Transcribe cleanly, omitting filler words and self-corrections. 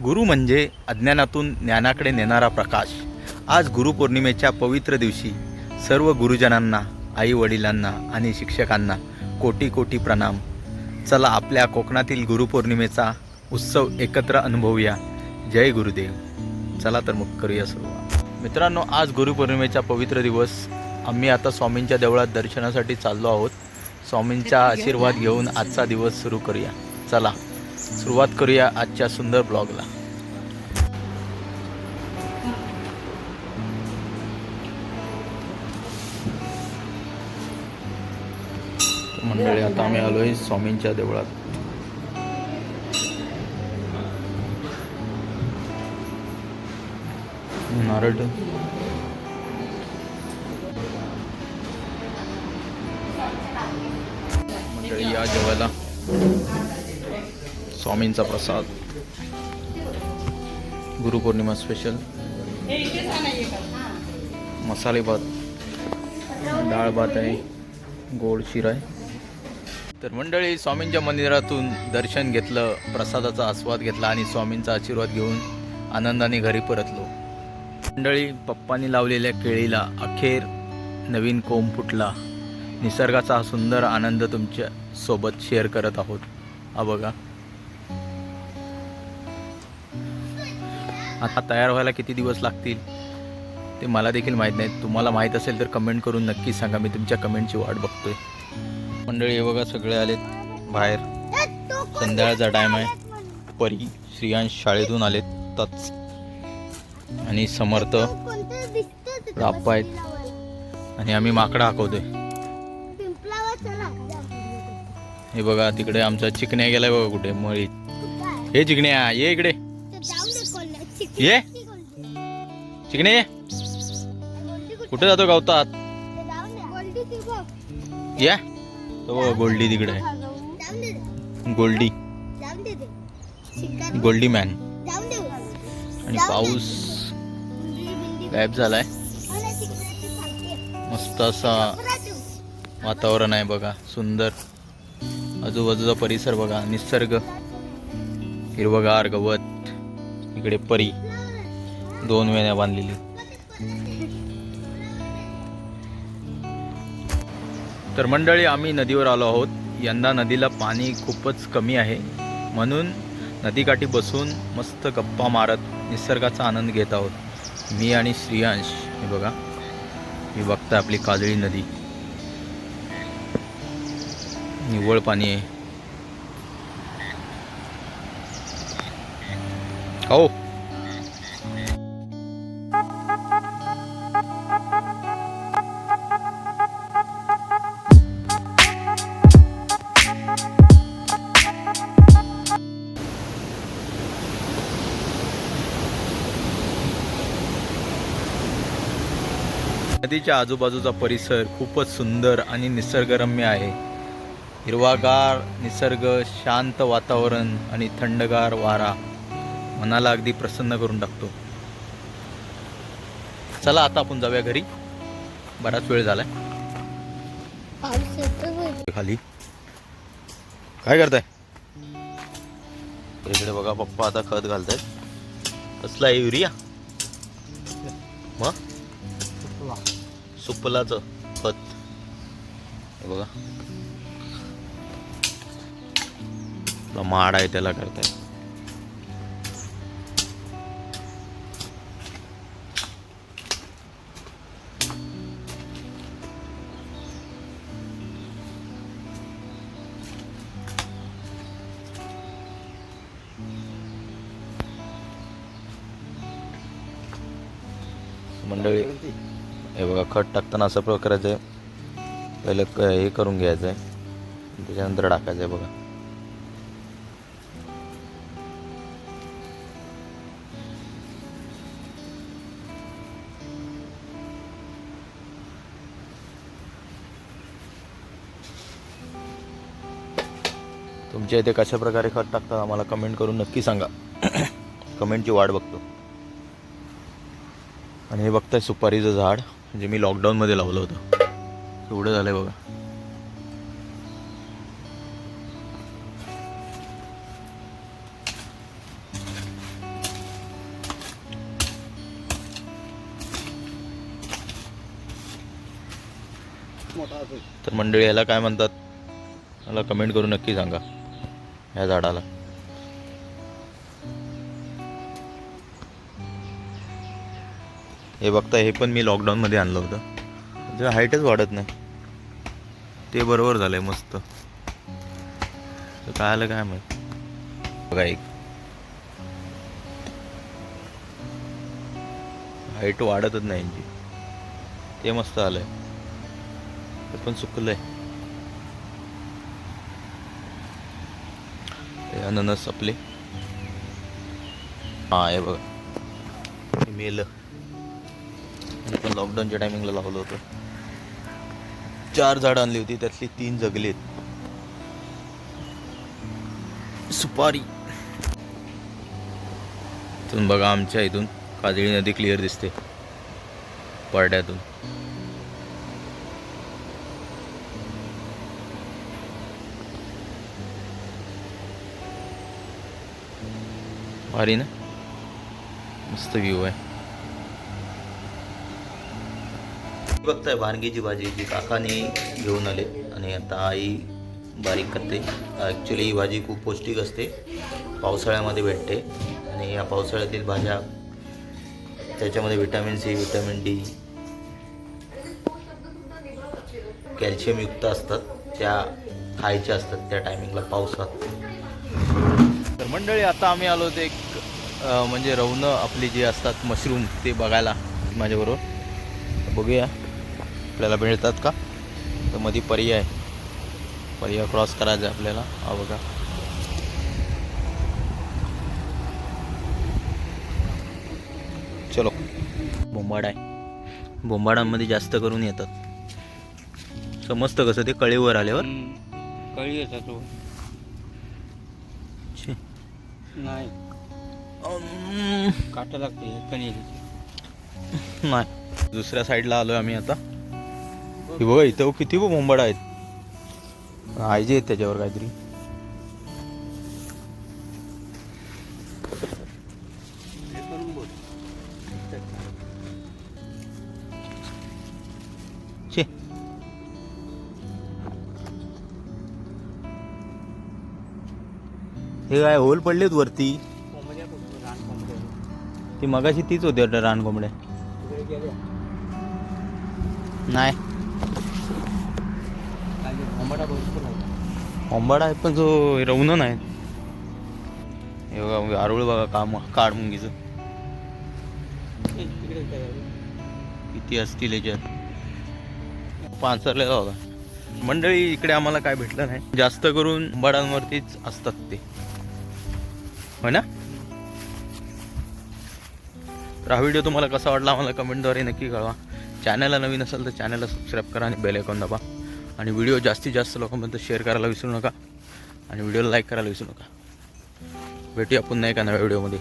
गुरु म्हणजे अज्ञानातून ज्ञानाकडे नेणारा प्रकाश. आज गुरुपौर्णिमेच्या पवित्र दिवशी सर्व गुरुजनांना, आई वडिलांना आणि शिक्षकांना कोटी कोटी प्रणाम. चला आपल्या कोकणातील गुरुपौर्णिमेचा उत्सव एकत्र अनुभवूया. जय गुरुदेव. चला तर मग करूया सुरुवात. मित्रांनो, आज गुरुपौर्णिमेचा पवित्र दिवस. आम्ही आता स्वामींच्या देवळात दर्शनासाठी चाललो आहोत. स्वामींचा आशीर्वाद घेऊन आजचा दिवस सुरू करूया. चला सुरुवात करूया आजच्या सुंदर ब्लॉगला. मंडळी, आता आम्ही आलोय स्वामींच्या देवळात. नारळ मंडळी या जेवायला. स्वामींचा प्रसाद, गुरुपौर्णिमा स्पेशल मसाले भात, डाळ भात आहे, गोड शिरा आहे. तर मंडळी, स्वामींच्या मंदिरातून दर्शन घेतलं, प्रसादाचा आस्वाद घेतला आणि स्वामींचा आशीर्वाद घेऊन आनंदाने घरी परतलो. मंडळी, पप्पांनी लावलेल्या केळीला अखेर नवीन कोंब फुटला. निसर्गाचा हा सुंदर आनंद तुमच्या सोबत शेअर करत आहोत. हा बघा. आता तयार व्हायला किती दिवस लागतील ते मला देखील माहीत नाही. तुम्हाला माहीत असेल तर कमेंट करून नक्की सांगा. मी तुमच्या कमेंटची वाट बघतोय. मंडळी हे बघा, सगळे आलेत बाहेर. संध्याकाळचा टाईम आहे. परी, श्रियांश शाळेतून आलेत तच, आणि समर्थ, राप्पा आहेत, आणि आम्ही माकडं हाकवतोय. हे बघा, तिकडे आमचा चिकण्या गेलाय बघा कुठे मळीत. हे चिकण्या ये इकडे, ये चिकण्या ये. कुठे जातो गावतात? या तो गोल्डी तिकडे आहे. गोल्डी, गोल्डी मॅन. आणि पाऊस गायब झालाय. मस्त असा वातावरण आहे बघा, सुंदर. आजूबाजूचा परिसर बघा, निसर्ग, हिरवगार गवत. इकडे परी 2 वेण्या बांधलेली. तर मंडळी, आम्ही नदीवर आलो आहोत. यंदा नदीला पाणी खूपच कमी आहे, म्हणून नदीकाठी बसून मस्त गप्पा मारत निसर्गाचा आनंद घेत आहोत. मी आणि श्रियांश. हे बघा, ही बघता आपली काजळी नदी. निव्वळ पाणी आहे. हो, नदीच्या आजूबाजूचा परिसर खूपच सुंदर आणि निसर्गरम्य आहे. हिरवागार निसर्ग, शांत वातावरण आणि थंडगार वारा मनाला अगदी प्रसन्न करून टाकतो. चला आता आपण जाऊया घरी. बराच वेळ झालाय. खाली काय करताय? इकडे बघा, पप्पा आता खत घालतायत. कसला आहे? युरिया? मग सुपलाचं खत. हे बघा, माड आहे त्याला करताय. मंडळी हे बघा, खत टाकताना असं प्रकाराचं आहे. पहिलं हे करून घ्यायचं आहे, त्याच्यानंतर टाकायचं आहे बघा. तुमच्या इथे कशा प्रकारे खत टाकतात आम्हाला कमेंट करून नक्की सांगा. कमेंटची वाट बघतो. आणि हे बघताय सुपारीचं झाड, जे मी लॉकडाऊनमध्ये लावलं होतं. एवढं झालंय बघा. तर मंडळी याला काय म्हणतात मला कमेंट करून नक्की सांगा ह्या झाडाला. हे बघता हे पण मी लॉकडाऊनमध्ये आणलं होतं. म्हणजे हाईटच वाढत नाही. ते बरोबर झालंय मस्त. तर काय आलं काय माहित. बघा एक हाईट वाढतच नाही यांची. ते मस्त आलंय. ते पण सुकलंय. हे अननस आपले. हा हे बघा हे मेलं. हे पण लॉकडाऊनच्या टायमिंगला लावलं होतं. 4 झाडं आणली होती त्यातली 3 जगलेत. सुपारी. इथून बघा आमच्या इथून काजळी नदी क्लिअर दिसते पडद्यातून. भारी ना मस्त व्ह्यू आहे. बघताय वांग्याची भाजी जी काकाने घेऊन आले आणि आता आई बारीक करते. ॲक्च्युली ही भाजी खूप पौष्टिक असते. पावसाळ्यामध्ये भेटते आणि या पावसाळ्यातील भाज्या त्याच्यामध्ये व्हिटॅमिन सी, व्हिटॅमिन डी, कॅल्शियमयुक्त असतात. त्या खायच्या असतात त्या टायमिंगला पावसात. तर मंडळी आता आम्ही आलो होतो एक म्हणजे रवणं आपली जी असतात मशरूम ते बघायला माझ्याबरोबर. बघूया आपल्याला मिळतात का. तर मध्ये पर्याय क्रॉस करायचा आहे आपल्याला. हा बघा चलो. बोंबाड आहे. बोंबाडांमध्ये जास्त करून येतात. समजतं कसं ते कळीवर आल्यावर. कळी येतात तो नाही काटा लागते कणीची. नाही. दुसऱ्या साईडला आलोय आम्ही आता. हे बघा इथं किती बोंबाड आहेत. आयजे आहेत त्याच्यावर काहीतरी. हे काय होल पडलेत वरती. ती मगाशी तीच होती वाटतं रानकोंबड्या. नाही कोंबाडा आहे पण जो रवणं नाही. हे बघा आरोळ बघा काम काढ मुंगीचं किती असतील याच्यात. पांचरलेला होता. मंडळी इकडे आम्हाला काय भेटलं नाही. जास्त करून बोंबाडांवरतीच असतात ते हो ना. तर हा व्हिडिओ तुम्हाला कसा वाटला आम्हाला कमेंटद्वारे नक्की कळवा. चॅनलला नवीन असेल तर चॅनलला सबस्क्राईब करा आणि बेल आयकॉन दाबा. आणि व्हिडिओ जास्तीत जास्त लोकांपर्यंत शेअर करायला विसरू नका आणि व्हिडिओला लाईक करायला विसरू नका. भेटूया पुन्हा एका नव्या व्हिडिओमध्ये.